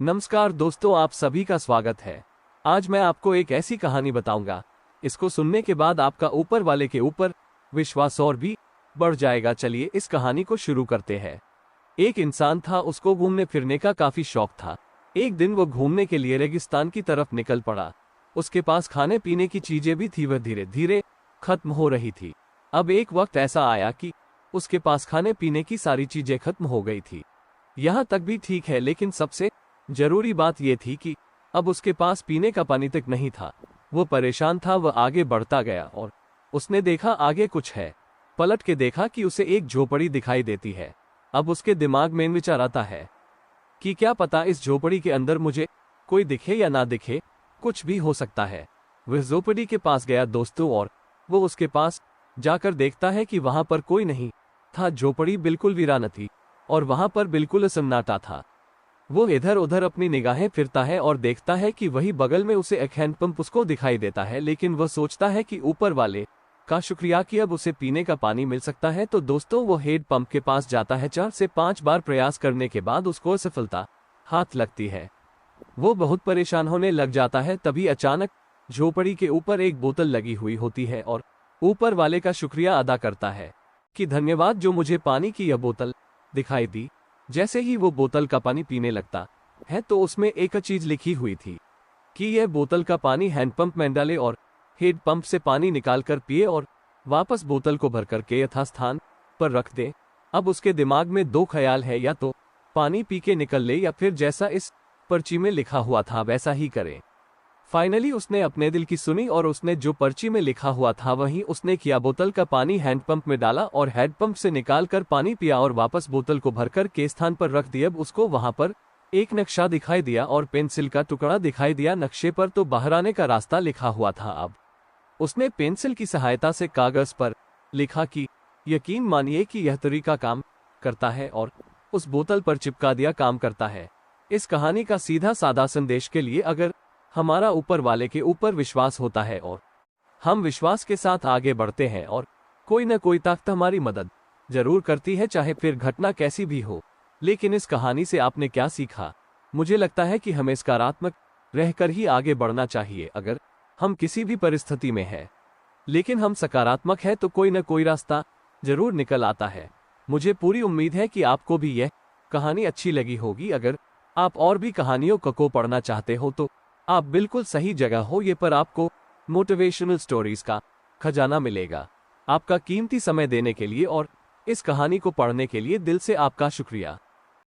नमस्कार दोस्तों, आप सभी का स्वागत है। आज मैं आपको एक ऐसी कहानी बताऊंगा, इसको सुनने के बाद आपका ऊपर वाले के ऊपर विश्वास और भी बढ़ जाएगा। चलिए इस कहानी को शुरू करते हैं। एक इंसान था, उसको घूमने फिरने का काफी शौक था। एक दिन वो घूमने के लिए रेगिस्तान की तरफ निकल पड़ा। उसके पास खाने पीने की चीजें भी थी, वह धीरे धीरे खत्म हो रही थी। अब एक वक्त ऐसा आया कि उसके पास खाने पीने की सारी चीजें खत्म हो गई थी। यहाँ तक भी ठीक है, लेकिन सबसे जरूरी बात यह थी कि अब उसके पास पीने का पानी तक नहीं था। वो परेशान था। वह आगे बढ़ता गया और उसने देखा आगे कुछ है। पलट के देखा कि उसे एक झोपड़ी दिखाई देती है। अब उसके दिमाग में विचार आता है कि क्या पता इस झोपड़ी के अंदर मुझे कोई दिखे या ना दिखे, कुछ भी हो सकता है। वह झोपड़ी के पास गया दोस्तों, और वो उसके पास जाकर देखता है कि वहां पर कोई नहीं था। झोपड़ी बिल्कुल वीरान थी और वहां पर बिल्कुल सन्नाटा था। वो इधर उधर अपनी निगाहें फिरता है और देखता है कि वही बगल में उसे एक हैंडपंप उसको दिखाई देता है। लेकिन वह सोचता है कि ऊपर वाले का शुक्रिया कि अब उसे पीने का पानी मिल सकता है। तो दोस्तों वो हेड पंप के पास जाता है। 4 से 5 बार प्रयास करने के बाद उसको असफलता हाथ लगती है। वो बहुत परेशान होने लग जाता है। तभी अचानक झोपड़ी के ऊपर एक बोतल लगी हुई होती है और ऊपर वाले का शुक्रिया अदा करता है कि धन्यवाद जो मुझे पानी की यह बोतल दिखाई दी। जैसे ही वो बोतल का पानी पीने लगता है तो उसमें एक चीज लिखी हुई थी कि यह बोतल का पानी हैंडपंप में डाले और हेड पंप से पानी निकालकर पिए और वापस बोतल को भरकर के यथास्थान पर रख दे। अब उसके दिमाग में 2 ख्याल है, या तो पानी पी के निकल ले या फिर जैसा इस पर्ची में लिखा हुआ था वैसा ही करे। फाइनली उसने अपने दिल की सुनी और उसने जो पर्ची में लिखा हुआ था वही उसने किया। बोतल का पानी हैंडपंप में डाला और हैंडपंप से निकालकर पानी पिया और वापस बोतल को भरकर के स्थान पर रख दिया। अब उसको वहां पर एक नक्शा दिखाई दिया और पेंसिल का टुकड़ा दिखाई दिया। नक्शे पर तो बाहर आने का रास्ता लिखा हुआ था। अब उसने पेंसिल की सहायता से कागज पर लिखा कि यकीन मानिए कि यह तरीका काम करता है, और उस बोतल पर चिपका दिया, काम करता है। इस कहानी का सीधा साधा संदेश के लिए, अगर हमारा ऊपर वाले के ऊपर विश्वास होता है और हम विश्वास के साथ आगे बढ़ते हैं और कोई न कोई ताकत हमारी मदद जरूर करती है, चाहे फिर घटना कैसी भी हो। लेकिन इस कहानी से आपने क्या सीखा? मुझे लगता है कि हमें सकारात्मक रहकर ही आगे बढ़ना चाहिए। अगर हम किसी भी परिस्थिति में हैं लेकिन हम सकारात्मक हैं तो कोई न कोई रास्ता जरूर निकल आता है। मुझे पूरी उम्मीद है कि आपको भी यह कहानी अच्छी लगी होगी। अगर आप और भी कहानियों को पढ़ना चाहते हो तो आप बिल्कुल सही जगह हो। ये पर आपको मोटिवेशनल स्टोरीज का खजाना मिलेगा। आपका कीमती समय देने के लिए और इस कहानी को पढ़ने के लिए दिल से आपका शुक्रिया।